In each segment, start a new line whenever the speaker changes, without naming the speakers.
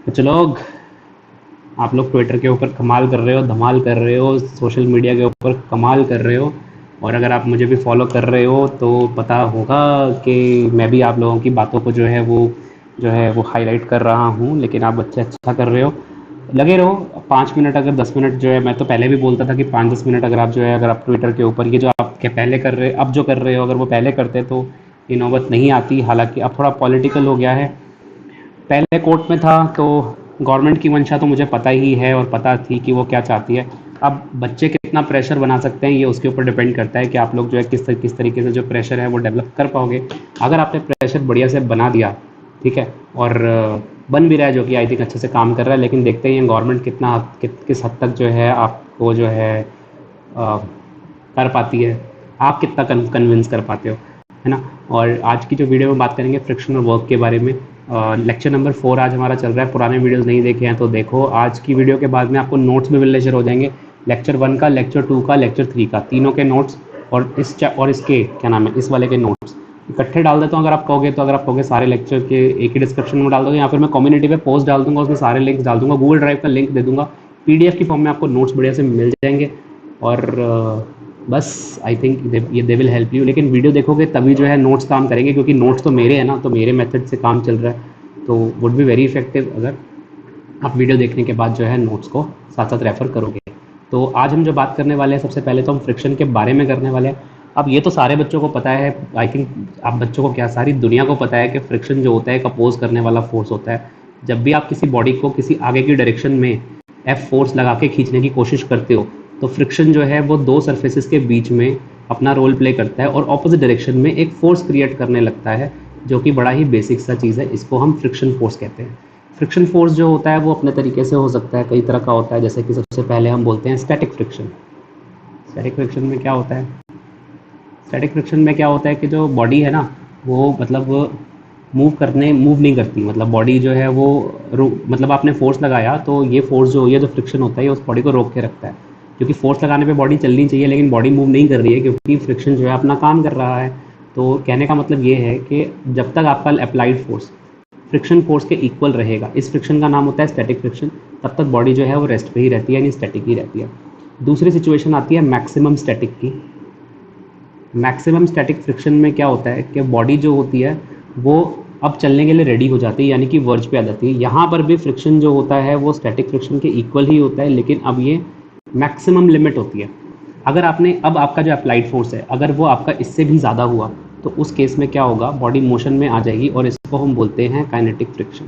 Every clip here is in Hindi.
कुछ लोग, आप लोग ट्विटर के ऊपर कमाल कर रहे हो, धमाल कर रहे हो, सोशल मीडिया के ऊपर कमाल कर रहे हो। और अगर आप मुझे भी फॉलो कर रहे हो तो पता होगा कि मैं भी आप लोगों की बातों को जो है वो हाईलाइट कर रहा हूँ, लेकिन आप बच्चे अच्छा कर रहे हो। लगे रहो 5 मिनट, अगर 10 मिनट जो है, मैं तो पहले भी बोलता था कि 5-10 मिनट अगर आप जो है, अगर आप ट्विटर के ऊपर ये जो आप के पहले कर रहे अब जो कर रहे हो, अगर वो पहले करते तो ये नौबत नहीं आती। हालांकि अब थोड़ा पॉलिटिकल हो गया है। पहले कोर्ट में था तो गवर्नमेंट की मंशा तो मुझे पता ही है और पता थी कि वो क्या चाहती है। अब बच्चे कितना प्रेशर बना सकते हैं ये उसके ऊपर डिपेंड करता है कि आप लोग जो है किस तरीके से जो प्रेशर है वो डेवलप कर पाओगे। अगर आपने प्रेशर बढ़िया से बना दिया, ठीक है, और बन भी रहा है, जो कि आई थिंक अच्छे से काम कर रहा है, लेकिन देखते हैं गवर्नमेंट किस हद तक जो है आपको जो है कर पाती है, आप कितना कन्विंस कर पाते हो, है ना। और आज की जो वीडियो में बात करेंगे फ्रिक्शनल वर्क के बारे में। लेक्चर नंबर 4 आज हमारा चल रहा है। पुराने वीडियोस नहीं देखे हैं तो देखो, आज की वीडियो के बाद में आपको नोट्स भी मिलने शुरू हो जाएंगे। लेक्चर 1 का, लेक्चर 2 का, लेक्चर 3 का, तीनों के नोट्स। और इसके क्या नाम है, इस वाले के नोट्स इकट्ठे डाल देता हूँ अगर आप कहोगे तो। अगर आप कहोगे सारे लेक्चर के एक ही डिस्क्रिप्शन में डाल दोगे, या फिर मैं कम्युनिटी पे पोस्ट डाल दूंगा, उसमें सारे लिंक्स डाल दूंगा, गूगल ड्राइव का लिंक दे दूंगा, पीडीएफ की फॉर्म में आपको नोट्स बढ़िया से मिल जाएंगे। और बस आई थिंक ये दे विल हेल्प यू। लेकिन वीडियो देखोगे तभी जो है नोट्स काम करेंगे, क्योंकि नोट्स तो मेरे हैं ना, तो मेरे मेथड से काम चल रहा है, तो वुड बी वेरी इफेक्टिव अगर आप वीडियो देखने के बाद जो है नोट्स को साथ साथ रेफर करोगे। तो आज हम जो बात करने वाले हैं, सबसे पहले तो हम फ्रिक्शन के बारे में करने वाले हैं। अब ये तो सारे बच्चों को पता है, आई थिंक आप बच्चों को क्या, सारी दुनिया को पता है कि फ्रिक्शन जो होता है एक अपोज करने वाला फोर्स होता है। जब भी आप किसी बॉडी को किसी आगे की डायरेक्शन में एफ फोर्स लगा के खींचने की कोशिश करते हो, तो फ्रिक्शन जो है वो दो सरफेसेस के बीच में अपना रोल प्ले करता है और ऑपोजिट डायरेक्शन में एक फोर्स क्रिएट करने लगता है, जो कि बड़ा ही बेसिक सा चीज़ है। इसको हम फ्रिक्शन फोर्स कहते हैं। फ्रिक्शन फोर्स जो होता है वो अपने तरीके से हो सकता है, कई तरह का होता है। जैसे कि सबसे पहले हम बोलते हैं स्टैटिक फ्रिक्शन। स्टैटिक फ्रिक्शन में क्या होता है, स्टैटिक फ्रिक्शन में क्या होता है कि जो बॉडी है ना, वो मतलब मूव नहीं करती। मतलब बॉडी जो है वो मतलब आपने फोर्स लगाया तो ये फोर्स जो ये जो फ्रिक्शन होता है ये उस बॉडी को रोक के रखता है। क्योंकि फोर्स लगाने पे बॉडी चलनी चाहिए, लेकिन बॉडी मूव नहीं कर रही है क्योंकि फ्रिक्शन जो है अपना काम कर रहा है। तो कहने का मतलब ये है कि जब तक आपका अप्लाइड फोर्स फ्रिक्शन फोर्स के इक्वल रहेगा, इस फ्रिक्शन का नाम होता है स्टैटिक फ्रिक्शन, तब तक बॉडी जो है वो रेस्ट पे ही रहती है, यानी स्टैटिक ही रहती है। दूसरी सिचुएशन आती है मैक्सिमम स्टैटिक की। मैक्सिमम स्टैटिक फ्रिक्शन में क्या होता है कि बॉडी जो होती है वो अब चलने के लिए रेडी हो जाती है, यानी कि वर्ज पे आ जाती है। यहाँ पर भी फ्रिक्शन जो होता है वो स्टैटिक फ्रिक्शन के इक्वल ही होता है, लेकिन अब ये मैक्सिमम लिमिट होती है। अगर आपने अब आपका जो अप्लाइड फोर्स है अगर वो आपका इससे भी ज़्यादा हुआ, तो उस केस में क्या होगा, बॉडी मोशन में आ जाएगी और इसको हम बोलते हैं काइनेटिक फ्रिक्शन।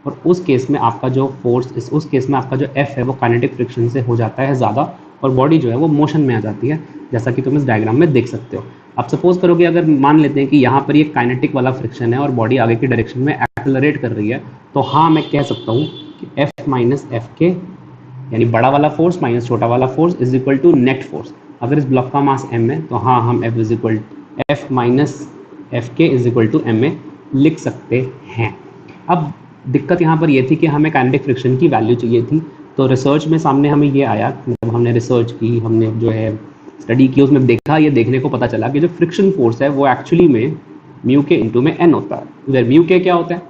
और उस केस में आपका जो फोर्स, उस केस में आपका जो एफ है वो काइनेटिक फ्रिक्शन से हो जाता है ज़्यादा, और बॉडी जो है वो मोशन में आ जाती है, जैसा कि तुम इस डायग्राम में देख सकते हो। आप सपोज करोगे, अगर मान लेते हैं कि यहाँ पर ये काइनेटिक वाला फ्रिक्शन है और बॉडी आगे की डायरेक्शन में एक्सेलरेट कर रही है, तो हाँ मैं कह सकता हूँ कि एफ माइनस एफ के, यानी बड़ा वाला फोर्स माइनस छोटा वाला force is equal to net force. अगर इस ब्लॉक का मास एम है तो हाँ हम F is equal F minus F के इज इक्वल टू एम में लिख सकते हैं। अब दिक्कत यहाँ पर ये थी कि हमें काइनेटिक फ्रिक्शन की वैल्यू चाहिए थी। तो रिसर्च में सामने हमें ये आया, मतलब हमने रिसर्च की, हमने जो है स्टडी की, उसमें देखा, ये देखने को पता चला कि जो फ्रिक्शन फोर्स है वो एक्चुअली में म्यू के इंटू में एन होता है। उधर म्यू के क्या होता है,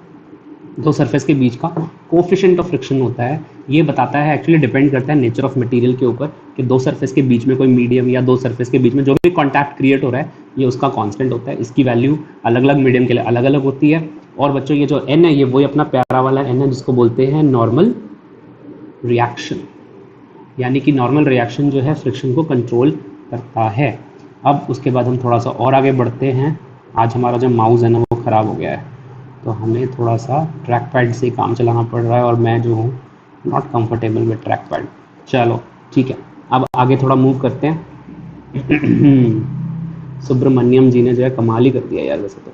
दो सरफेस के बीच का कोफिशिएंट ऑफ फ्रिक्शन होता है। ये बताता है, एक्चुअली डिपेंड करता है नेचर ऑफ मटेरियल के ऊपर, कि दो सरफेस के बीच में कोई मीडियम या दो सरफेस के बीच में जो भी कॉन्टैक्ट क्रिएट हो रहा है ये उसका कांस्टेंट होता है। इसकी वैल्यू अलग अलग मीडियम के लिए अलग अलग होती है। और बच्चों ये जो एन है ये वही अपना प्यारा वाला एन है जिसको बोलते हैं नॉर्मल रिएक्शन, यानी कि नॉर्मल रिएक्शन जो है फ्रिक्शन को कंट्रोल करता है। अब उसके बाद हम थोड़ा सा और आगे बढ़ते हैं। आज हमारा जो माउस है ना वो ख़राब हो गया है, तो हमें थोड़ा सा ट्रैक पैड से काम चलाना पड़ रहा है, और मैं जो हूँ not comfortable with track pad. चलो ठीक है, अब आगे थोड़ा मूव करते हैं। सुब्रमण्यम जी ने जो है कमाल ही कर दिया यार। वैसे तो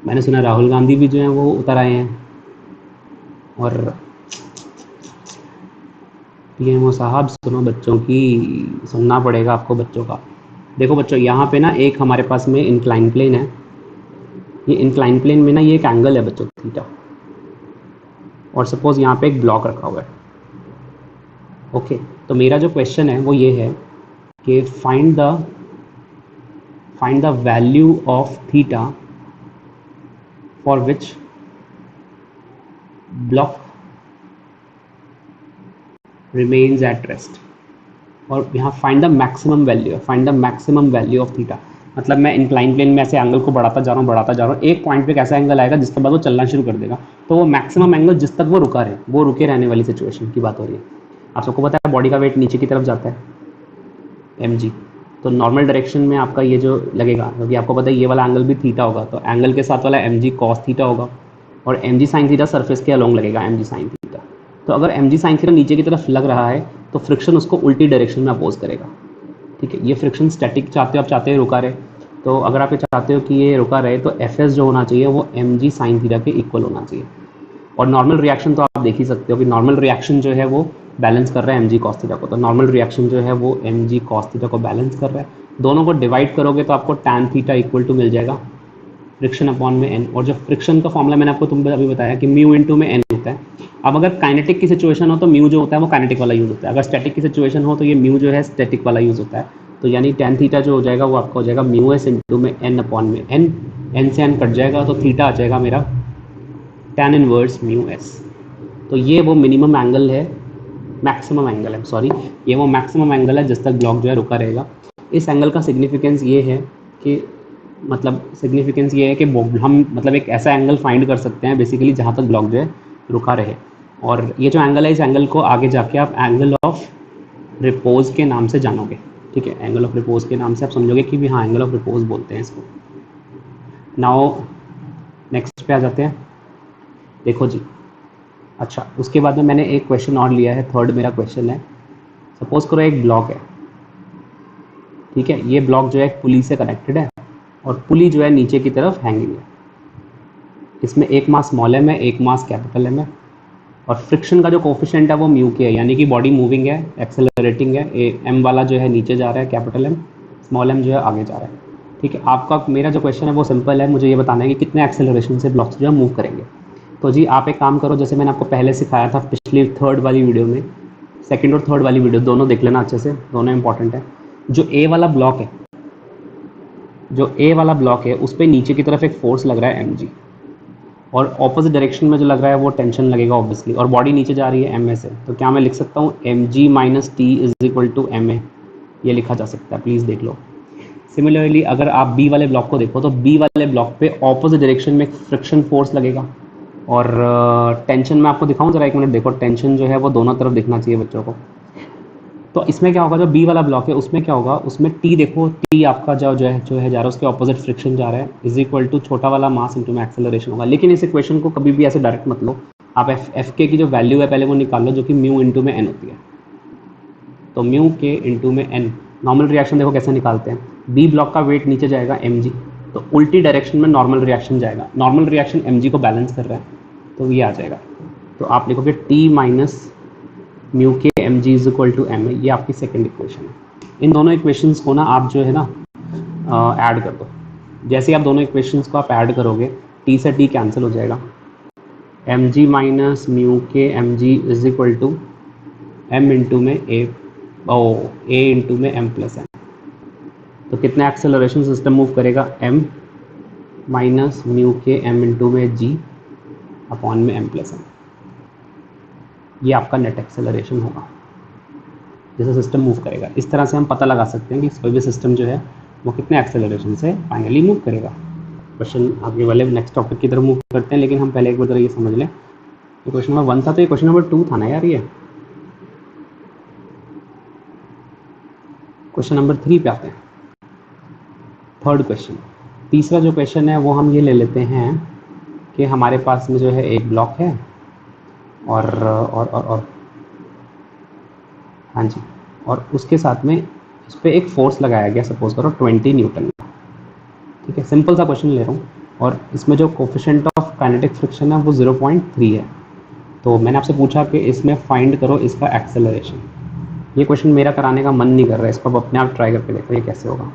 मैंने सुना राहुल गांधी भी जो है वो उतर आए हैं, और पीएमओ साहब सुनो बच्चों की, सुनना पड़ेगा आपको बच्चों का। देखो बच्चों, यहाँ पे ना एक हमारे पास में इंक्लाइन प्लेन है। ये इंक्लाइन प्लेन में ना ये एक एंगल है बच्चों थीटा, और सपोज यहाँ पे एक ब्लॉक रखा हुआ है। ओके, तो मेरा जो क्वेश्चन है वो ये है कि find the value of theta for which block remains at rest, और यहाँ find the maximum value, find the maximum value of theta. मतलब मैं इंक्लाइन प्लेन में ऐसे एंगल को बढ़ाता जा रहा हूँ, एक पॉइंट पे एक ऐसा एंगल आएगा जिसके बाद वो चलना शुरू कर देगा, तो वो मैक्सिमम एंगल जिस तक वो रुका रहे, वो रुके रहने वाली सिचुएशन की बात हो रही है। आप सबको पता है बॉडी का वेट नीचे की तरफ जाता है mg, तो नॉर्मल डायरेक्शन में आपका ये जो लगेगा, क्योंकि आपको पता है ये वाला एंगल भी थीटा होगा, तो एंगल के साथ वाला mg कॉस थीटा होगा, और mg साइन थीटा सरफेस के अलोंग लगेगा mg साइन थीटा। तो अगर mg साइन थीटा नीचे की तरफ लग रहा है तो फ्रिक्शन उसको उल्टी डायरेक्शन में अपोज करेगा। ठीक है, ये फ्रिक्शन स्टैटिक चाहते हो आप, चाहते हो रुका रहे, तो अगर आप ये चाहते हो कि ये रुका रहे तो fs जो होना चाहिए वो mg साइन थीटा के इक्वल होना चाहिए। और नॉर्मल रिएक्शन तो आप देख ही सकते हो कि नॉर्मल रिएक्शन जो है वो बैलेंस कर रहा है mg cos थीटा को, तो नॉर्मल रिएक्शन जो है वो mg cos थीटा को बैलेंस कर रहा है। दोनों को डिवाइड करोगे तो आपको tan थीटा इक्वल टू मिल जाएगा फ्रिक्शन अपॉन में n, और जो फ्रिक्शन का फॉर्मूला मैंने आपको तुम अभी बताया कि म्यू इंटू में n होता है। अब अगर काइनेटिक की सिचुएशन हो तो म्यू जो होता है वो काइनेटिक वाला यूज होता है, अगर स्टैटिक की सिचुएशन हो तो ये म्यू जो है स्टैटिक वाला यूज होता है। तो यानी tan थीटा जो हो जाएगा वो आपका हो जाएगा म्यू एस इंटू में n अपॉन में n से n कट जाएगा तो थीटा आ जाएगा मेरा tan इनवर्स म्यू एस। तो ये वो मिनिमम एंगल है, मैक्सिमम एंगल है सॉरी, ये वो मैक्सिमम एंगल है जिस तक ब्लॉक जो है रुका रहेगा। इस एंगल का सिग्निफिकेंस ये है कि सिग्निफिकेंस ये है कि हम मतलब एक ऐसा एंगल फाइंड कर सकते हैं बेसिकली जहाँ तक ब्लॉक जो है रुका रहे। और ये जो एंगल है इस एंगल को आगे जाके आप एंगल ऑफ रिपोज के नाम से जानोगे। ठीक है, एंगल ऑफ रिपोज के नाम से आप समझोगे कि भी हाँ एंगल ऑफ रिपोज बोलते हैं इसको। नाउ नेक्स्ट पे आ जाते हैं। देखो जी, अच्छा उसके बाद में मैंने एक क्वेश्चन और लिया है, थर्ड मेरा क्वेश्चन है। सपोज करो एक ब्लॉक है, ठीक है, ये ब्लॉक जो है एक पुली से कनेक्टेड है और पुली जो है नीचे की तरफ हैंगिंग है। इसमें एक मास स्मॉल एम है, एक मास कैपिटल एम है, और फ्रिक्शन का जो कोफिशिएंट है वो म्यू के है, यानी कि बॉडी मूविंग है, एक्सेलरेटिंग है, एम वाला जो है नीचे जा रहा है कैपिटल एम, स्मॉल एम जो है आगे जा रहा है। ठीक है, आपका मेरा जो क्वेश्चन है वो सिंपल है, मुझे ये बताना है कि कितने एक्सेलरेशन से ब्लॉक्स जो है मूव करेंगे। तो जी आप एक काम करो, जैसे मैंने आपको पहले सिखाया था पिछली थर्ड वाली वीडियो में, सेकंड और थर्ड वाली वीडियो दोनों देख लेना अच्छे से, दोनों इंपॉर्टेंट है। जो ए वाला ब्लॉक है, जो ए वाला ब्लॉक है उस पर नीचे की तरफ एक फोर्स लग रहा है mg, और ऑपोजिट डायरेक्शन में जो लग रहा है वो टेंशन लगेगा ऑब्वियसली, और बॉडी नीचे जा रही है ma से, तो क्या मैं लिख सकता हूँ mg minus T is equal to ma, ये लिखा जा सकता है, प्लीज़ देख लो। सिमिलरली अगर आप बी वाले ब्लॉक को देखो तो बी वाले ब्लॉक पे ऑपोजिट डायरेक्शन में फ्रिक्शन फोर्स लगेगा, और टेंशन मैं आपको दिखाऊं जरा, एक मिनट देखो, टेंशन जो है वो दोनों तरफ दिखना चाहिए बच्चों को। तो इसमें क्या होगा, जो बी वाला ब्लॉक है उसमें क्या होगा, उसमें टी देखो, टी आपका जो है जा रहा है उसके ऑपोजिट फ्रिक्शन जा रहा है, इज इक्वल टू छोटा वाला मास इंटू में एक्सेलरेशन होगा। लेकिन इस इक्वेशन को कभी भी ऐसे डायरेक्ट मत लो, आप एफ के की जो वैल्यू है पहले वो निकाल लो, जो कि म्यू इंटू में एन होती है। तो म्यू के इंटू में एन, नॉर्मल रिएक्शन देखो कैसे निकालते हैं, बी ब्लॉक का वेट नीचे जाएगा mg, तो उल्टी डायरेक्शन में नॉर्मल रिएक्शन जाएगा, नॉर्मल रिएक्शन mg को बैलेंस कर रहा है, तो ये आ जाएगा। तो आप लिखोगे t माइनस म्यू के mg is equal to m, ये आपकी सेकंड इक्वेशन है। इन दोनों इक्वेशंस को ना आप जो है ना ऐड कर दो। जैसे आप दोनों इक्वेशंस को आप ऐड करोगे, t से t कैंसिल हो जाएगा, mg माइनस म्यू के mg is equal to m into में a इंटू में m प्लस m। तो कितना एक्सेलरेशन सिस्टम मूव करेगा, m माइनस म्यू के m इंटू में g अपॉन में m प्लस m। ये आपका नेट एक्सेलरेशन होगा जैसे सिस्टम मूव करेगा। इस तरह से हम पता लगा सकते हैं कि कोई भी सिस्टम जो है वो कितने एक्सेलरेशन से फाइनली मूव करेगा। क्वेश्चन आगे वाले नेक्स्ट टॉपिक की तरफ मूव करते हैं, लेकिन हम पहले एक बार ये समझ लें। ये क्वेश्चन नंबर 1 था, तो ये क्वेश्चन नंबर 2 था ना यार। ये क्वेश्चन नंबर 3 पे आते हैं, थर्ड क्वेश्चन। तीसरा जो क्वेश्चन है वो हम ये ले लेते हैं कि हमारे पास में जो है एक ब्लॉक है और हाँ जी, और उसके साथ में इस पर एक फोर्स लगाया गया, सपोज करो 20 न्यूटन का। ठीक है, सिंपल सा क्वेश्चन ले रहा हूँ, और इसमें जो कोफिशिएंट ऑफ काइनेटिक फ्रिक्शन है वो 0.3 है। तो मैंने आपसे पूछा कि इसमें फाइंड करो इसका एक्सेलरेशन। ये क्वेश्चन मेरा कराने का मन नहीं कर रहा है, इसको आप अपने आप ट्राई करके देखो ये कैसे होगा।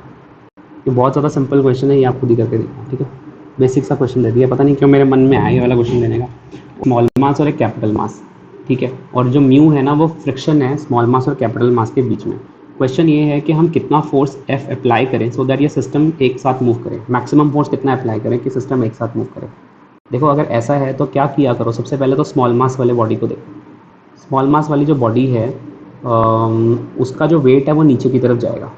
ये बहुत ज़्यादा सिंपल क्वेश्चन है, ये आपको दिखा के देखो। ठीक है, बेसिक सा क्वेश्चन दे दिया, पता नहीं क्यों मेरे मन में आया ये वाला क्वेश्चन देने का। स्मॉल मास और एक कैपिटल मास, ठीक है, और जो म्यू है ना वो फ्रिक्शन है स्मॉल मास और कैपिटल मास के बीच में। क्वेश्चन ये है कि हम कितना फोर्स F अप्लाई करें सो दैट ये सिस्टम एक साथ मूव करे, मैक्सिमम फोर्स कितना अप्लाई करें कि सिस्टम एक साथ मूव करे। देखो अगर ऐसा है तो क्या किया करो, सबसे पहले तो स्मॉल मास वाले बॉडी को देखो। स्मॉल मास वाली जो बॉडी है उसका जो वेट है वो नीचे की तरफ जाएगा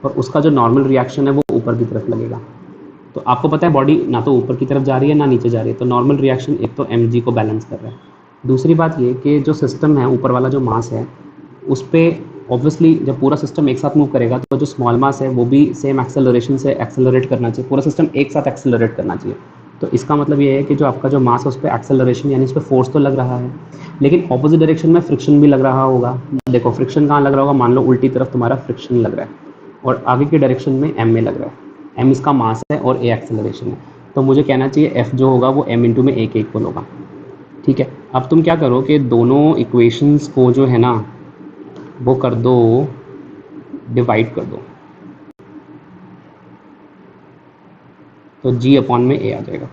और उसका जो नॉर्मल रिएक्शन है वो ऊपर की तरफ लगेगा। तो आपको पता है बॉडी ना तो ऊपर की तरफ जा रही है ना नीचे जा रही है, तो नॉर्मल रिएक्शन एक तो एम को बैलेंस कर रहा है। दूसरी बात ये कि जो सिस्टम है ऊपर वाला जो मास है उस पर ऑब्वियसली जब पूरा सिस्टम एक साथ मूव करेगा तो जो स्मॉल मास है वो भी सेम एक्सेलरेशन से एक्सेलरेट करना चाहिए, पूरा सिस्टम एक साथ एक्सेलरेट करना चाहिए। तो इसका मतलब ये है कि जो आपका जो मास है उस पर एक्सेलरेशन यानी उस पर फोर्स तो लग रहा है, लेकिन ऑपोजिट डायरेक्शन में फ्रिक्शन भी लग रहा होगा। देखो फ्रिक्शन कहाँ लग रहा होगा, मान लो उल्टी तरफ तुम्हारा फ्रिक्शन लग रहा है और आगे की डायरेक्शन में एम में लग रहा है। एम इसका मास है और ए एक्सेलरेशन है, तो मुझे कहना चाहिए एफ जो होगा वो एम इंटू में ए के इक्वल होगा। ठीक है, अब तुम क्या करो कि दोनों इक्वेशंस को जो है ना वो कर दो, डिवाइड कर दो, तो जी अपॉन में ए आ जाएगा।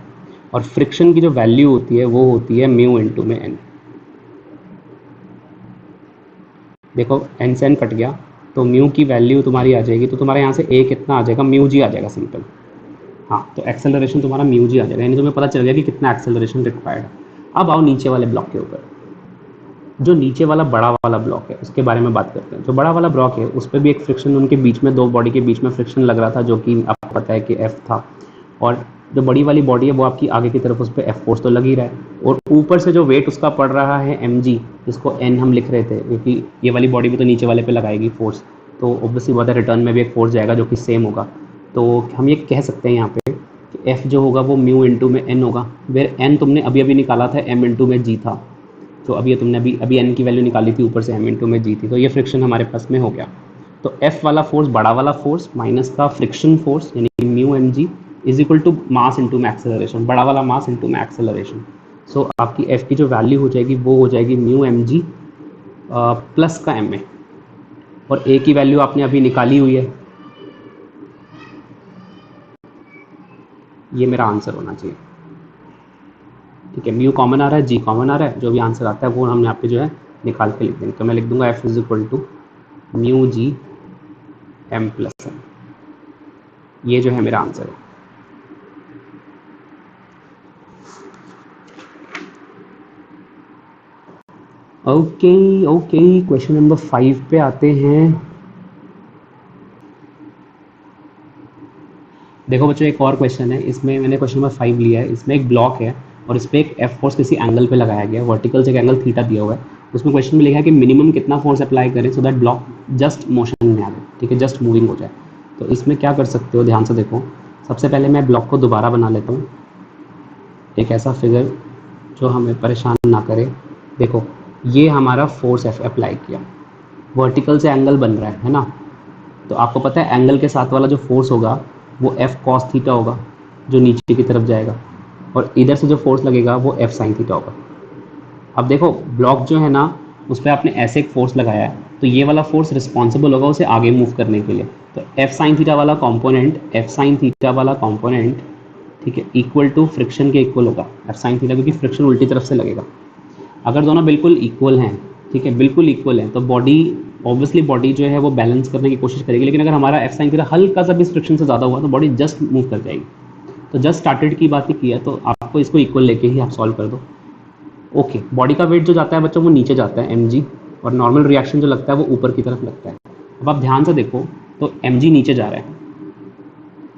और फ्रिक्शन की जो वैल्यू होती है वो होती है म्यू इंटू में एन। देखो एन से एन कट गया तो म्यू की वैल्यू तुम्हारी आ जाएगी, तो तुम्हारे यहाँ से ए कितना आ जाएगा, म्यू जी आ जाएगा सिंपल। हाँ, तो एक्सेलरेशन तुम्हारा म्यू जी आ जाएगा, यानी तुम्हें पता चल गया कि कितना एक्सेलरेशन रिक्वायर्ड है। अब आओ नीचे वाले ब्लॉक के ऊपर। जो नीचे वाला बड़ा वाला ब्लॉक है उसके बारे में बात करते हैं। जो बड़ा वाला ब्लॉक है उस पर भी एक फ्रिक्शन, उनके बीच में दो बॉडी के बीच में फ्रिक्शन लग रहा था जो कि आपको पता है कि एफ था। और जो बड़ी वाली बॉडी है वो आपकी आगे की तरफ, उस पर एफ फोर्स तो लग ही रहा है, और ऊपर से जो वेट उसका पड़ रहा है एम जी, जिसको एन हम लिख रहे थे, क्योंकि ये वाली बॉडी भी तो नीचे वाले पे लगाएगी फोर्स, तो ऑब्वियसली बात है रिटर्न में भी एक फोर्स जाएगा जो कि सेम होगा। तो हम ये कह सकते हैं यहाँ पे कि एफ जो होगा वो म्यू इंटू में एन होगा, वेर एन तुमने अभी अभी निकाला था एम इंटू में जी था। तो अभी तुमने अभी एन की वैल्यू निकाली थी ऊपर से एम इंटू में जी थी, तो ये फ्रिक्शन हमारे पास में हो गया। तो एफ वाला फोर्स बड़ा वाला फोर्स माइनस का फ्रिक्शन फोर्स यानी mu M G is equal to mass into में एक्सेलरेशन, बड़ा वाला मास इंटू में एक्सेलरेशन। सो आपकी एफ की जो वैल्यू हो जाएगी वो हो जाएगी म्यू एम जी प्लस का एम ए, और ए की वैल्यू आपने अभी निकाली हुई है, ये मेरा आंसर होना चाहिए। ठीक है, म्यू कॉमन आ रहा है, जी कॉमन आ रहा है, जो भी आंसर आता है वो हम यहाँ पे जो है निकाल के लिख देंगे। तो मैं लिख दूंगा F is equal to mu G M plus M, ये जो है मेरा आंसर है। ओके ओके, क्वेश्चन नंबर 5 पे आते हैं। देखो बच्चों एक और क्वेश्चन है, इसमें मैंने क्वेश्चन नंबर 5 लिया है। इसमें एक ब्लॉक है और इस पर एक एफ फोर्स किसी एंगल पे लगाया गया है, वर्टिकल से एक एंगल थीटा दिया हुआ है। उसमें क्वेश्चन में लिखा है कि मिनिमम कितना फोर्स अप्लाई करें so that block just motion में आ जाए, ठीक है, जस्ट मूविंग हो जाए। तो इसमें क्या कर सकते हो, ध्यान से देखो। सबसे पहले मैं ब्लॉक को दोबारा बना लेता हूँ, एक ऐसा फिगर जो हमें परेशान ना करे। देखो ये हमारा फोर्स एफ अप्लाई किया, वर्टिकल से एंगल बन रहा है ना। तो आपको पता है एंगल के साथ वाला जो फोर्स होगा वो एफ कॉस थीटा होगा जो नीचे की तरफ जाएगा, और इधर से जो फोर्स लगेगा वो एफ साइन थीटा होगा। अब देखो ब्लॉक जो है ना उस पर आपने ऐसे एक फोर्स लगाया है, तो ये वाला फोर्स रिस्पॉन्सिबल होगा उसे आगे मूव करने के लिए। तो एफ साइन थीटा वाला कॉम्पोनेंट, एफ साइन थीटा वाला कॉम्पोनेंट, ठीक है, इक्वल टू फ्रिक्शन के इक्वल होगा एफ साइन थीटा, क्योंकि फ्रिक्शन उल्टी तरफ से लगेगा। अगर दोनों बिल्कुल इक्वल हैं, ठीक है, बिल्कुल इक्वल हैं, तो बॉडी ऑब्वियसली बॉडी जो है वो बैलेंस करने की कोशिश करेगी। लेकिन अगर हमारा एफ साइन थीटा हल्का सा भी फ्रिक्शन से ज़्यादा हुआ तो बॉडी जस्ट मूव कर जाएगी। तो जस्ट स्टार्टेड की बात ही की है, तो आपको इसको इक्वल लेके ही आप सॉल्व कर दो। ओके, बॉडी का वेट जो जाता है बच्चों वो नीचे जाता है एम जी, और नॉर्मल रिएक्शन जो लगता है वो ऊपर की तरफ लगता है। अब आप ध्यान से देखो तो एम जी नीचे जा रहा है,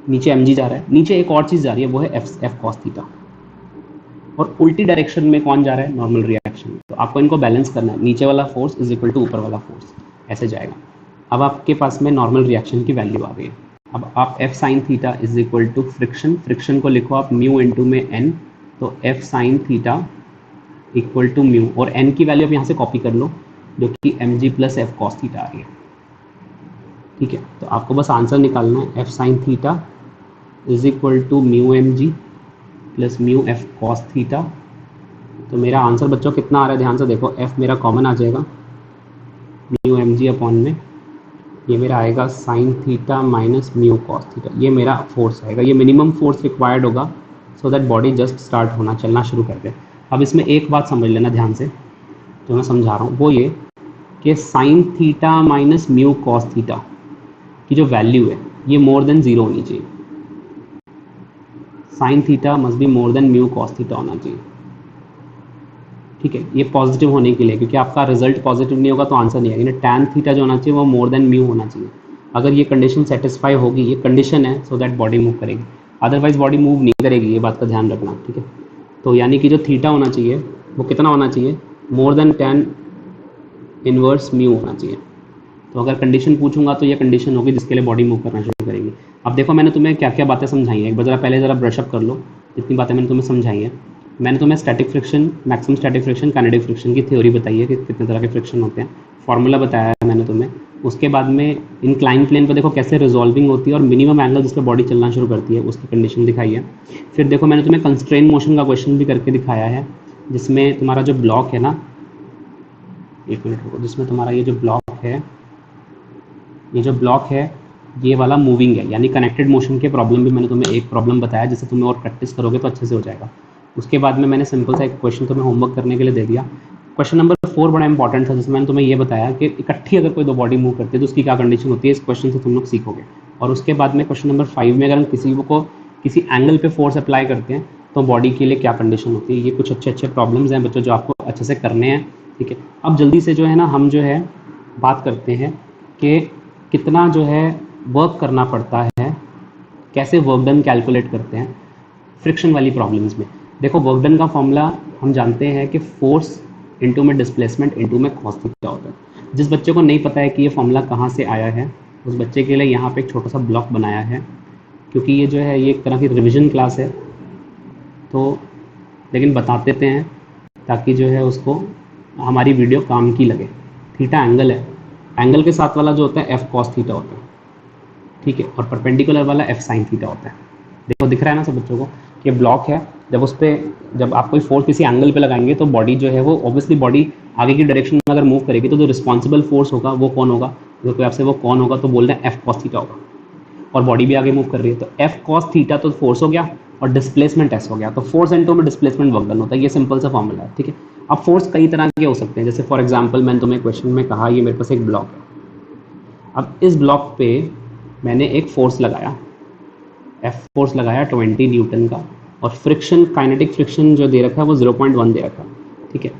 नीचे एम जी जा रहा है, नीचे एक और चीज़ जा रही है वो है एफ कॉस थीटा, और उल्टी डायरेक्शन में कौन जा रहा है, नॉर्मल रिएक्शन। तो आपको इनको बैलेंस करना है, नीचे वाला फोर्स इज इक्वल टू ऊपर वाला फोर्स, ऐसे जाएगा। अब आपके पास में नॉर्मल रिएक्शन की वैल्यू आ गई है। अब आप F sine theta is equal to friction, friction को लिखो आप म्यू इंटू में एन, तो F sine theta equal to mu, और एन की वैल्यू आप यहाँ से कॉपी कर लो जो कि M G plus F cos theta आ रही है। ठीक है, तो आपको बस आंसर निकालना है, F sine theta is equal to mu M G plus mu F cos theta. तो मेरा आंसर बच्चों कितना आ रहा है, ध्यान से देखो, एफ मेरा कॉमन आ जाएगा, म्यू एम जी अपॉन में ये मेरा आएगा sine theta minus mu cos theta, ये मेरा फोर्स आएगा, ये मिनिमम फोर्स रिक्वायर्ड होगा so that body just start होना, चलना शुरू कर दे। अब इसमें एक बात समझ लेना ध्यान से जो मैं समझा रहा हूँ, वो ये कि sine theta minus mu cos theta की जो वैल्यू है ये मोर देन 0 होनी चाहिए। Sine theta must be more than mu cos theta होना चाहिए। ठीक है, ये पॉजिटिव होने के लिए, क्योंकि आपका रिजल्ट पॉजिटिव नहीं होगा तो आंसर नहीं आएगा। टैन थीटा जो होना चाहिए वो मोर देन म्यू होना चाहिए। अगर ये कंडीशन सेटिस्फाई होगी, ये कंडीशन है, सो दैट बॉडी मूव करेगी, अदरवाइज बॉडी मूव नहीं करेगी, ये बात का ध्यान रखना। ठीक है, तो यानी कि जो थीटा होना चाहिए वो कितना होना चाहिए, more than tan inverse mu होना चाहिए। तो अगर कंडीशन पूछूंगा तो ये कंडीशन होगी जिसके लिए बॉडी मूव करना शुरू करेगी। अब देखो मैंने तुम्हें क्या क्या बातें समझाई हैं, एक बार पहले ज़रा ब्रशअप कर लो जितनी बातें मैंने तुम्हें समझाई हैं। मैंने तुम्हें static friction, maximum static friction, kinetic friction की थ्योरी बताई है कि कितने तरह के फ्रिक्शन होते हैं, फार्मूला बताया है मैंने तुम्हें। उसके बाद में इंक्लाइन प्लेन पर देखो कैसे रिजॉल्विंग होती है और मिनिमम एंगल जिस पर बॉडी चलना शुरू करती है उसकी कंडीशन दिखाई है। फिर देखो मैंने तुम्हें कंस्ट्रेन मोशन का क्वेश्चन भी करके दिखाया है, जिसमें तुम्हारा जो ब्लॉक है ना, एक मिनट रुको, जिसमें तुम्हारा ये जो ब्लॉक है, ये जो ब्लॉक है ये वाला मूविंग है, यानी कनेक्टेड मोशन के प्रॉब्लम भी मैंने तुम्हें एक प्रॉब्लम बताया, जिसे तुम्हें और प्रैक्टिस करोगे तो अच्छे से हो जाएगा। उसके बाद में मैंने सिंपल सा एक क्वेश्चन तुम्हें होमवर्क करने के लिए दे दिया। क्वेश्चन नंबर 4 बड़ा इंपॉर्टेंट था, जिसमें मैंने तुम्हें ये बताया कि इकट्ठी अगर कोई दो बॉडी मूव करती है तो उसकी क्या कंडीशन होती है, इस क्वेश्चन से तुम लोग सीखोगे। और उसके बाद में क्वेश्चन नंबर 5 में अगर हम किसी को किसी एंगल पे फोर्स अप्लाई करते हैं तो बॉडी के लिए क्या कंडीशन होती है। ये कुछ अच्छे अच्छे प्रॉब्लम्स हैं बच्चों जो आपको अच्छे से करने हैं। ठीक है, अब जल्दी से जो है ना हम जो है बात करते हैं कि कितना जो है वर्क करना पड़ता है, कैसे वर्क डन कैलकुलेट करते हैं फ्रिक्शन वाली प्रॉब्लम्स में। देखो वर्क डन का फॉर्मूला हम जानते हैं कि फोर्स इनटू में डिस्प्लेसमेंट इनटू में कॉस थीटा होता है। जिस बच्चे को नहीं पता है कि ये फॉर्मूला कहाँ से आया है, उस बच्चे के लिए यहाँ पे एक छोटा सा ब्लॉक बनाया है, क्योंकि ये जो है ये एक तरह की रिविजन क्लास है, तो लेकिन बता देते हैं ताकि जो है उसको हमारी वीडियो काम की लगे। थीटा एंगल है, एंगल के साथ वाला जो होता है एफ कॉस थीटा होता है। ठीक है, और परपेंडिकुलर वाला एफ साइन थीटा होता है। देखो दिख रहा है ना सब बच्चों को कि ब्लॉक है, जब उस पर जब आप कोई फोर्स किसी एंगल पे लगाएंगे तो बॉडी जो है वो ऑब्वियसली बॉडी आगे की डायरेक्शन में अगर मूव करेगी तो जो रिस्पॉन्सिबल फोर्स होगा वो कौन होगा, अगर कोई आपसे वो कौन होगा तो बोल रहे हैं एफ कॉस थीटा होगा, और बॉडी भी आगे मूव कर रही है तो एफ कॉस थीटा तो फोर्स हो गया और डिस्प्लेसमेंट एस हो गया, तो फोर्स इनटू में डिस्प्लेसमेंट वर्क डन होता है। ये सिंपल सा फॉर्मूला है। ठीक है, अब फोर्स कई तरह के हो सकते हैं, जैसे फॉर एग्जांपल मैंने तुम्हें क्वेश्चन में कहा ये मेरे पास एक ब्लॉक है, अब इस ब्लॉक पे मैंने एक फोर्स लगाया, एफ फोर्स लगाया 20 न्यूटन का, और फ्रिक्शन काइनेटिक फ्रिक्शन जो दे रखा है वो 0.1 दे रखा है। ठीक है,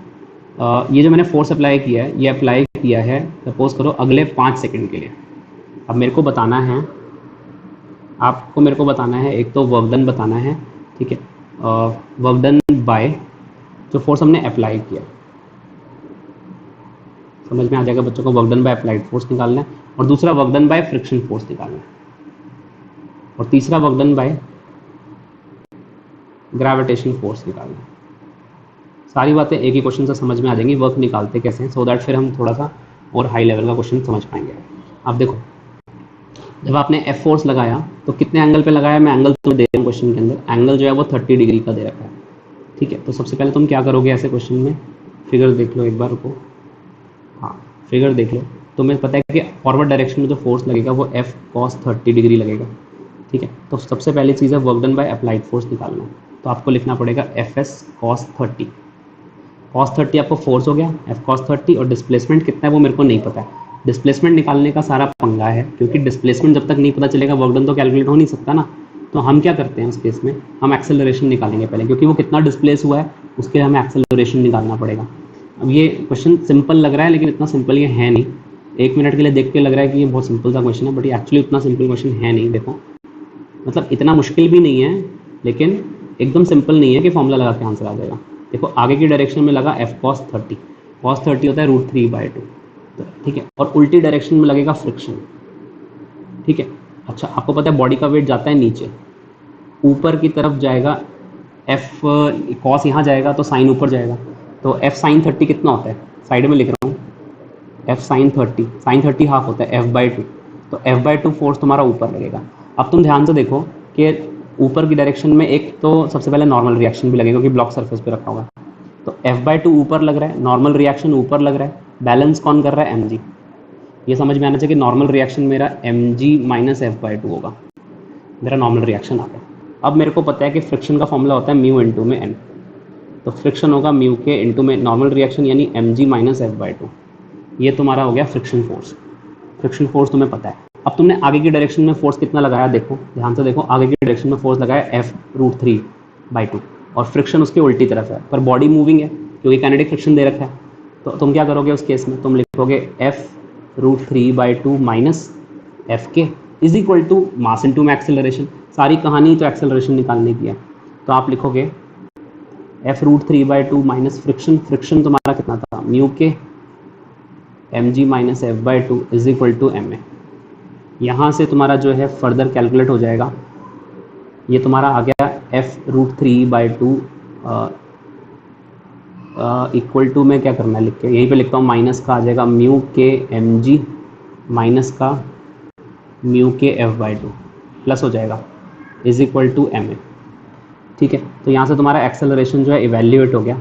ये जो मैंने फोर्स अप्लाई किया है ये अप्लाई किया है सपोज करो अगले 5 सेकंड के लिए। अब मेरे को बताना है, आपको मेरे को बताना है, एक तो वर्क डन बताना है। ठीक है, वर्क डन बाय जो फोर्स हमने अप्लाई किया, समझ में आ जाएगा बच्चों को, work done by applied force निकालना है, और दूसरा work done by friction force निकालना है, और तीसरा work done by gravitation force निकालना है। सारी बातें एक ही क्वेश्चन से समझ में आ जाएंगी, वर्क निकालते कैसे हैं, सो दैट फिर हम थोड़ा सा और हाई लेवल का क्वेश्चन समझ पाएंगे। अब देखो जब आपने एफ फोर्स लगाया तो कितने एंगल पे लगाया, मैं एंगल तो दे रहा हूँ क्वेश्चन के अंदर, एंगल जो है वो 30 डिग्री का दे रखा है। ठीक है, तो सबसे पहले तुम क्या करोगे ऐसे क्वेश्चन में, फिगर देख लो एक बार, रुको, हाँ फिगर देख लो, तुम्हें पता है कि फॉरवर्ड डायरेक्शन में जो फोर्स लगेगा वो एफ कॉस 30 डिग्री लगेगा। ठीक है, तो सबसे पहली चीज़ है work done by applied force निकालना, तो आपको लिखना पड़ेगा एफ एस कॉस 30। कॉस 30 आपको फोर्स हो गया, एफ कॉस 30, और डिस्प्लेसमेंट कितना है वो मेरे को नहीं पता है। डिस्प्लेसमेंट निकालने का सारा पंगा है, क्योंकि डिस्प्लेसमेंट जब तक नहीं पता चलेगा वर्क डन तो कैलकुलेट हो नहीं सकता ना। तो हम क्या करते हैं उस केस में, हम एक्सेलरेशन निकालेंगे पहले, क्योंकि वो कितना डिस्प्लेस हुआ है उसके लिए हमें एक्सेलरेशन निकालना पड़ेगा। अब ये क्वेश्चन सिंपल लग रहा है लेकिन इतना सिंपल ये है नहीं। 1 मिनट के लिए देख के लग रहा है कि ये बहुत सिंपल सा क्वेश्चन है, बट ये एक्चुअली उतना सिंपल क्वेश्चन है नहीं। देखो मतलब इतना मुश्किल भी नहीं है लेकिन एकदम सिंपल नहीं है कि फॉर्मूला लगा के आंसर आ जाएगा। देखो आगे की डायरेक्शन में लगा एफ कॉस 30, कॉस 30 होता है √3/2, ठीक है, और उल्टी डायरेक्शन में लगेगा फ्रिक्शन। ठीक है, अच्छा आपको पता है बॉडी का वेट जाता है नीचे, ऊपर की तरफ जाएगा एफ कॉस, यहाँ जाएगा तो साइन ऊपर जाएगा, तो एफ साइन 30 कितना होता है, साइड में लिख रहा हूँ, एफ साइन 30 हाफ होता है f/2, तो f/2 फोर्स तुम्हारा ऊपर लगेगा। अब तुम ध्यान से देखो कि ऊपर की डायरेक्शन में एक तो सबसे पहले नॉर्मल रिएक्शन भी लगेगा क्योंकि ब्लॉक सरफेस पे रखा होगा, तो f/2 ऊपर लग रहा है, नॉर्मल रिएक्शन ऊपर लग रहा है, बैलेंस कौन कर रहा है, mg। ये समझ में आना चाहिए कि नॉर्मल रिएक्शन मेरा mg - f/2 होगा, मेरा नॉर्मल रिएक्शन आ गया। अब मेरे को पता है कि फ्रिक्शन का फॉर्मूला होता है म्यू इनटू में n, तो फ्रिक्शन होगा म्यू के इनटू में नॉर्मल रिएक्शन यानी mg - f/2, ये तुम्हारा हो गया फ्रिक्शन फोर्स। फ्रिक्शन फोर्स तुम्हें पता है, अब तुमने आगे की डायरेक्शन में फोर्स कितना लगाया, देखो ध्यान से देखो, आगे की डायरेक्शन में फोर्स लगाया F√3/2 और फ्रिक्शन उसके उल्टी तरफ है, पर बॉडी मूविंग है क्योंकि काइनेटिक फ्रिक्शन दे रखा है। तो तुम क्या करोगे उस केस में, तुम लिखोगे F√3/2 माइनस एफ के is equal to mass into में एक्सेलरेशन। सारी कहानी तो एक्सेलरेशन निकालने की है, तो आप लिखोगे F√3/2 माइनस फ्रिक्शन, फ्रिक्शन तुम्हारा कितना था म्यू के mg minus F/2 is equal to ma। यहाँ से तुम्हारा जो है फर्दर कैलकुलेट हो जाएगा, ये तुम्हारा आ गया F√3/2 इक्वल टू में क्या करना है लिख के, यहीं पे लिखता हूँ माइनस का आ जाएगा म्यू के mg माइनस का म्यू के F/2 प्लस हो जाएगा इज इक्वल टू ma। ठीक है, तो यहाँ से तुम्हारा एक्सेलरेशन जो है इवेल्यूएट हो गया।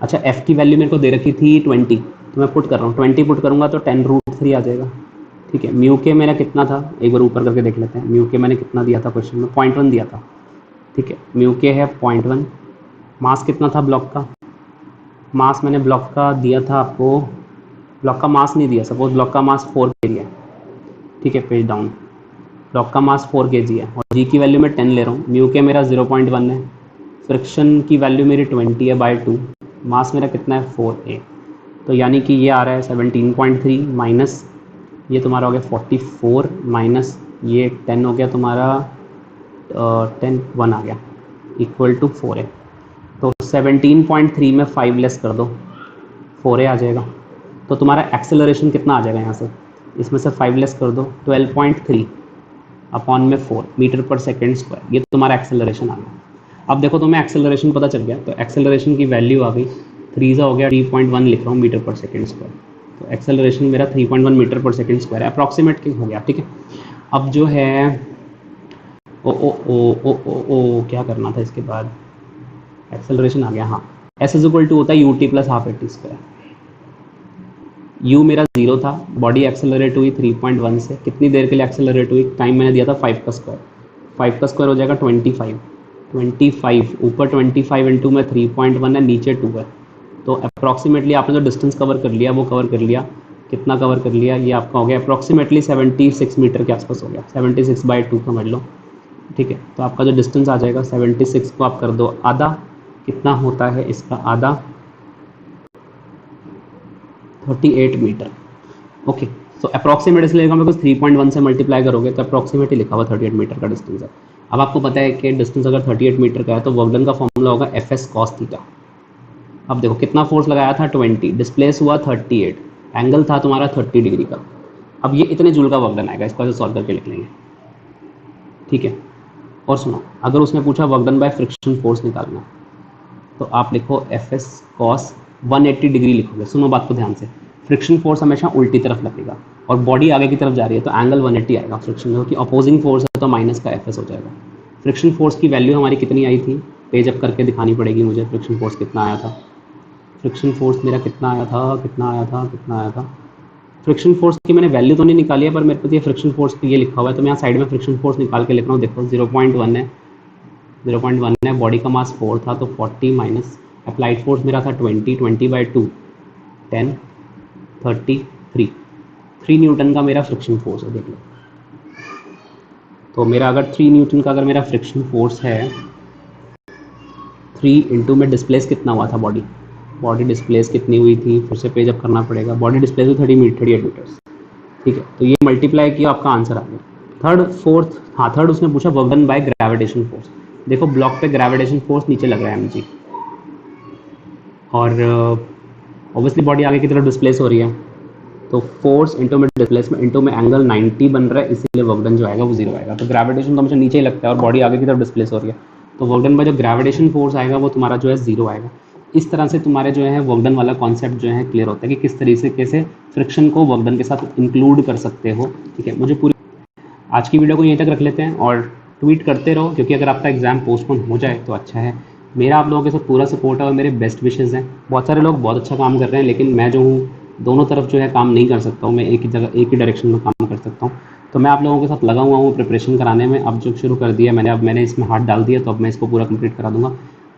अच्छा, f की वैल्यू मेरे को दे रखी थी 20, तो मैं पुट कर रहा हूँ, 20 पुट करूँगा तो 10√3 आ जाएगा। ठीक है, म्यू के मेरा कितना था, एक बार ऊपर करके देख लेते हैं। म्यू के मैंने कितना दिया था क्वेश्चन में, 0.1 दिया था। ठीक है, म्यू के है 0.1। मास कितना था ब्लॉक का, मास मैंने ब्लॉक का दिया था आपको, ब्लॉक का मास नहीं दिया, सपोज ब्लॉक का मास 4 kg है। ठीक है, पेज डाउन, ब्लॉक का मास 4 kg है और जी की वैल्यू मैं 10 ले रहा हूँ, म्यू के मेरा 0.1 है, फ्रिक्शन की वैल्यू मेरी 20 है /2, मास मेरा कितना है 4a, तो यानी कि ये आ रहा है 17.3 माइनस ये तुम्हारा हो गया 44 माइनस ये 10 हो गया तुम्हारा 1 आ गया इक्वल टू 4a। तो 17.3 में 5 लेस कर दो, 4a आ जाएगा। तो तुम्हारा एक्सेलरेशन कितना आ जाएगा यहाँ से, इसमें से 5 लेस कर दो, 12.3 अपॉन में 4 मीटर पर सेकेंड स्क्वायर, ये तुम्हारा एक्सेलरेशन आ गया। अब देखो तुम्हें एक्सेलरेशन पता चल गया, तो एक्सेलरेशन की वैल्यू आ गई 3 हो गया 3.1 लिख रहा हूँ मीटर पर सेकेंड स्क्वायर, तो एक्सेलरेशन मेरा 3.1 मीटर पर सेकेंड स्क्वायर है, अप्रॉक्सीमेट हो गया। ठीक है, अब जो है ओ क्या करना था इसके बाद, एक्सेलरेशन आ गया, हाँ एस इज इक्वल टू होता है ut plus half at square. u मेरा 0 था, बॉडी एक्सेलरेट हुई 3.1 से, कितनी देर के लिए एक्सेलरेट हुई, टाइम मैंने दिया था 5 का स्क्वायर, 5 का स्क्वायर हो जाएगा 25, ऊपर 25 इंटू में 3.1 है, नीचे 2 है, तो अप्रॉक्सीमेटली आपने जो डिस्टेंस कवर कर लिया वो कवर कर लिया, कितना कवर कर लिया, ये आपका हो गया अप्रॉक्सीमेटली 76 मीटर के आसपास हो गया, 76/2 समझ लो। ठीक है, तो आपका जो डिस्टेंस आ जाएगा 76 को आप कर दो आधा, कितना होता है इसका आधा, 38 मीटर। ओके, तो अप्रॉक्सीमेट इसलिए मेरे को 3.1 से मल्टीप्लाई करोगे तो अप्रॉक्सीमेट ही लिखा हुआ 38 मीटर का डिस्टेंस है। अब आपको पता है कि डिस्टेंस अगर 38 मीटर का है तो वर्क डन का फॉर्मूला होगा Fs cos थीटा। अब देखो कितना फोर्स लगाया था 20, डिस्प्लेस हुआ 38, एंगल था तुम्हारा 30 डिग्री का। अब ये इतने जूल का वर्क डन आएगा, इसको ऐसे सॉल्व करके लिख लेंगे। ठीक है, और सुनो, अगर उसने पूछा work done by friction force निकालना तो आप लिखो Fs cos 180 डिग्री लिखोगे। सुनो बात को ध्यान से, फ्रिक्शन फोर्स हमेशा उल्टी तरफ लगेगा और बॉडी आगे की तरफ जा रही है तो एंगल 180 आएगा फ्रिक्शन, क्योंकि अपोजिंग फोर्स है तो माइनस का Fs हो जाएगा। फ्रिक्शन फोर्स की वैल्यू हमारी कितनी आई थी, पेज अप करके दिखानी पड़ेगी मुझे, फ्रिक्शन फोर्स कितना आया था, फ्रिक्शन फोर्स मेरा कितना आया था, फ्रिक्शन फोर्स की मैंने वैल्यू तो नहीं निकाली है, पर मेरे को ये फ्रिक्शन फोर्स ये लिखा हुआ है तो मैं यहाँ साइड में फ्रिक्शन फोर्स निकाल के लिख रहा हूँ। देखो 0.1 है, बॉडी का मास 4 था तो 40 माइनस अप्लाइड फोर्स मेरा था 20/2 10 33 3 न्यूटन का मेरा फ्रिक्शन फोर्स है। देख लो, तो मेरा अगर 3 न्यूटन का अगर मेरा फ्रिक्शन फोर्स है, 3 इंटू में डिस्प्लेस कितना हुआ था, बॉडी डिस्प्लेस कितनी हुई थी, फिर से पेज अप करना पड़ेगा, बॉडी डिस्प्लेस हुई 38 मीटर्स। ठीक है, तो ये मल्टीप्लाई किया, आपका आंसर आ गया। थर्ड उसने पूछा work done by gravitation force. देखो ब्लॉक पे ग्रेविटेशन फोर्स नीचे लग रहा है mg, और ऑब्वियसली बॉडी आगे की तरफ डिस्प्लेस हो रही है, तो फोर्स इंटू में डिस्प्लेसमेंट इंटू में एंगल 90 बन रहा है, इसीलिए वर्क डन जो आएगा वो 0 आएगा। तो ग्रेविटेशन तो हमेशा नीचे ही लगता है और बॉडी आगे की तरफ डिस्प्लेस हो रही है, तो वर्क डन बाय जो ग्रेविटेशन फोर्स आएगा वो तुम्हारा जो है 0 आएगा। इस तरह से तुम्हारे जो है वर्क डन वाला कॉन्सेप्ट जो है क्लियर होता है कि किस तरीके से फ्रिक्शन को वर्क डन के साथ इंक्लूड कर सकते हो। ठीक है, मुझे पूरी आज की वीडियो को यहीं तक रख लेते हैं और ट्वीट करते रहो, क्योंकि अगर आपका एग्जाम पोस्टपोन हो जाए तो अच्छा है। मेरा आप लोगों के साथ पूरा सपोर्ट है और मेरे बेस्ट विशेज़ हैं। बहुत सारे लोग बहुत अच्छा काम कर रहे हैं, लेकिन मैं जो हूँ दोनों तरफ जो है काम नहीं कर सकता हूँ, मैं एक ही जगह एक ही डायरेक्शन में काम कर सकता हूँ। तो मैं आप लोगों के साथ लगा हुआ हूँ प्रिपरेशन कराने में। अब जो शुरू कर दिया मैंने, अब मैंने इसमें हाथ डाल दिया, तो अब मैं इसको पूरा कंप्लीट करा दूंगा।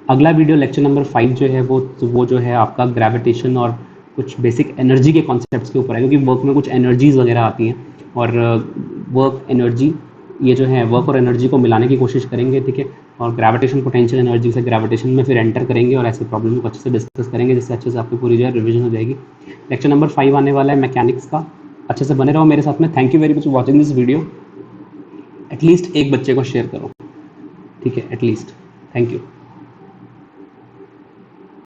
अगला वीडियो लेक्चर नंबर 5 जो है वो जो है आपका ग्रेविटेशन और कुछ बेसिक एनर्जी के कॉन्सेप्ट्स के ऊपर है, क्योंकि वर्क में कुछ एनर्जीज वगैरह आती हैं और वर्क एनर्जी, ये जो है वर्क और एनर्जी को मिलाने की कोशिश करेंगे, ठीक है। और ग्रेविटेशन पोटेंशियल एनर्जी से ग्रेविटेशन में फिर एंटर करेंगे और ऐसे प्रॉब्लम को अच्छे से डिस्कस करेंगे, जिससे अच्छे से आपकी पूरी जो है रिविजन हो जाएगी। लेक्चर नंबर 5 आने वाला है मैकेनिक्स का। अच्छे से बने रहो मेरे साथ में। Thank you very much watching this video. At least एक बच्चे को शेयर करो, ठीक है, एटलीस्ट। Thank you.